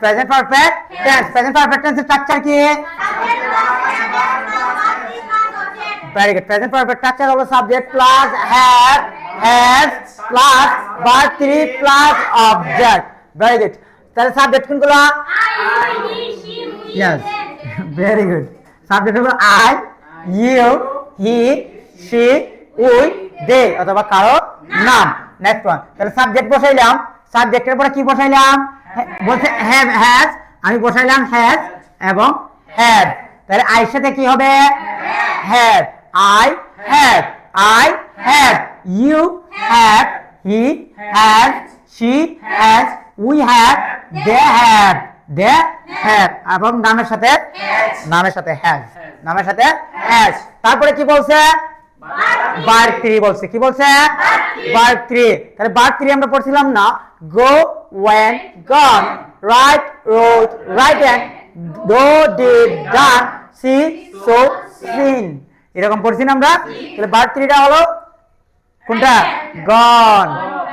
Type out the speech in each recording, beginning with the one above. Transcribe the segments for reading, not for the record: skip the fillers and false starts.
Present perfect tense. Present perfect টেন্সের structure কি? Very good. Present perfect structure হলো subject plus have, has plus verb 3 plus object. Very good. তাহলে subject কোনগুলো? Yes, very good. Subject হলো I, you, he, she, we, they অথবা কারো নাম। Next one. তাহলে সাবজেক্ট বসাইলাম, সাবজেক্টের পরে কি বসাইলাম? বলছে হ্যাভ, হ্যাজ, আমি বসাইলাম হ্যাজ এবং হ্যাড। তাহলে আইয়ের সাথে কি হবে? Had. I had, I had, you had, he had, she has, we had, they had, they had এবং নামের সাথে নামের সাথে হ্যাজ, নামের সাথে হ্যাজ। তারপরে কি বলছে? ভার্ব 3 বলছে। কি বলছে? ভার্ব 3। তাহলে ভার্ব 3 আমরা পড়ছিলাম না? Go, went, gone, write, wrote, written, do, did, done, see, saw, seen. এরকম পড়ছি না আমরা? তাহলে ভার্ব 3টা হলো কোনটা? গন।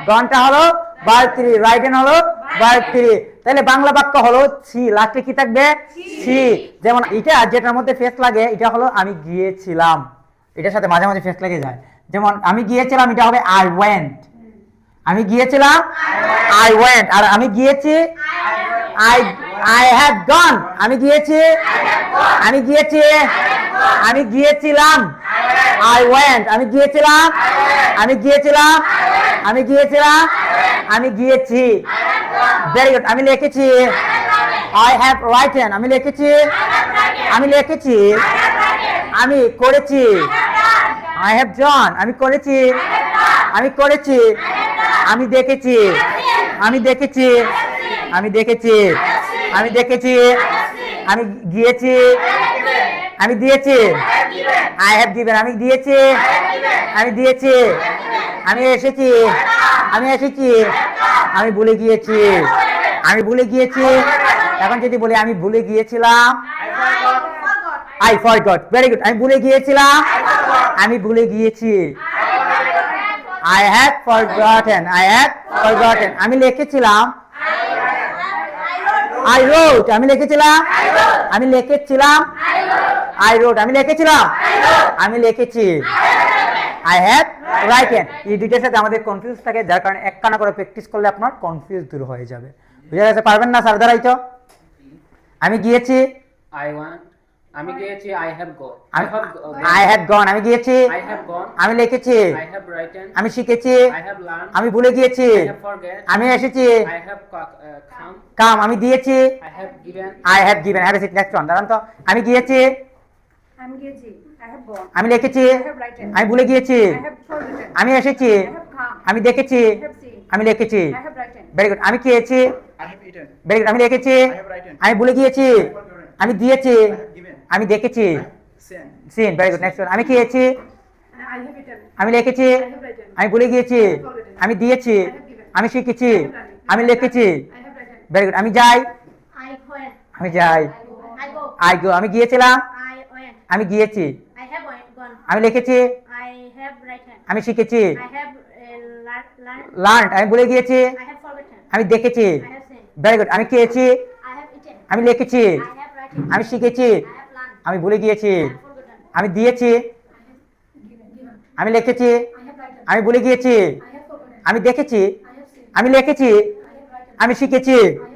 গনটা হলো ভার্ব 3, রাইটেন হলো ভার্ব 3। তাহলে বাংলা বাক্য হলো সি, লাস্টে কি থাকবে? সি। যেমন এটা যেটার মধ্যে ফেস লাগে এটা হলো আমি গিয়েছিলাম, এটার সাথে মাঝে মাঝে ফেস লেগে যায়। যেমন আমি গিয়েছিলাম, এটা হবে আই ওয়েন্ট। আমি গিয়েছিলাম, আই ওয়েন্ট। আর আমি গিয়েছি, আই হ্যাভ গন। আমি গিয়েছি, আমি গিয়েছি, আমি গিয়েছিলাম, আই ওয়েন্ট। আমি গিয়েছিলাম, আমি গিয়েছিলাম, আমি গিয়েছিলাম, আমি গিয়েছি। Very good. আমি লিখেছি, আই হ্যাভ রাইটেন। আমি লিখেছি, আমি লিখেছি, আমি করেছি, আই হ্যাভ ডন। আমি করেছি, আমি করেছি, আমি দেখেছি, আমি দেখেছি, আমি দেখেছি, আমি দেখেছি, আমি গিয়েছি, আমি দিয়েছি, আই হ্যাভ গিভেন। আমি দিয়েছি, আমি দিয়েছি, আমি এসেছি, আমি এসেছি, আমি ভুলে গিয়েছি, আমি ভুলে গিয়েছি। এখন যদি বলি আমি ভুলে গিয়েছিলাম, I forgot. Very good. আমি ভুলে গিয়েছিলাম, আমি ভুলে গিয়েছি, I had forgotten. I had forgotten. আমি লিখেছিলাম, I wrote. আমি লিখেছিলাম, আমি লিখেছিলাম, I wrote. আমি লিখেছিলাম, আমি লিখেছি, I had written. এই দুইটার সাথে আমাদের কনফিউজ থাকে, যার কারণে একখানা করে প্র্যাকটিস করলে আপনার কনফিউজ দূর হয়ে যাবে। বুঝা গেছে? পারবেন না স্যার দ্বারাই তো? আমি গিয়েছি, I want. আমি গিয়েছি, I have gone. I had gone. আমি গিয়েছি, I have gone. আমি লিখেছি, I have written. আমি শিখেছি, I have learned. আমি ভুলে গিয়েছি, I have forget. আমি এসেছি, I have come. কাম, আমি দিয়েছি, I have given. I have given. Have a seat. Next one. দাঁড়ান তো। আমি গিয়েছি, আমি গিয়েছি, I have gone. আমি লিখেছি, I have written. আমি ভুলে গিয়েছি, I have forgotten. আমি এসেছি, I have come. আমি দেখেছি, I have seen. আমি লিখেছি। I have written. Very good. আমি খেয়েছি, I have eaten. Very good. আমি লিখেছি, I have written. আমি ভুলে গিয়েছি, I have forgotten. আমি দিয়েছি, I have given. আমি দেখেছি, I have seen. Seen. Very good. Next one. আমি খেয়েছি, I have eaten. আমি লিখেছি, I have written. আমি ভুলে গিয়েছি, I have forgotten. আমি দিয়েছি, I have given. আমি শিখেছি, I have learned. আমি লিখেছি। I have written. Very good. আমি যাই, I went. আমি যাই, I go. I go. আমি গিয়েছিলাম, I went. আমি গিয়েছি, I have gone. আমি লিখেছি, I have written. আমি শিখেছি, I have learned. লার্ন, আমি ভুলে গিয়েছি, I have forgotten. আমি দেখেছি। I have seen. Very good. আমি খেয়েছি, I have eaten. আমি লিখেছি, I have written. আমি শিখেছি, I have learned. আমি ভুলে গিয়েছি, I have forgotten. আমি দিয়েছি, আমি লিখেছি, I have written. আমি ভুলে গিয়েছি, I have forgotten. আমি দেখেছি, I have seen. আমি লিখেছি, I have written. আমি শিখেছি, I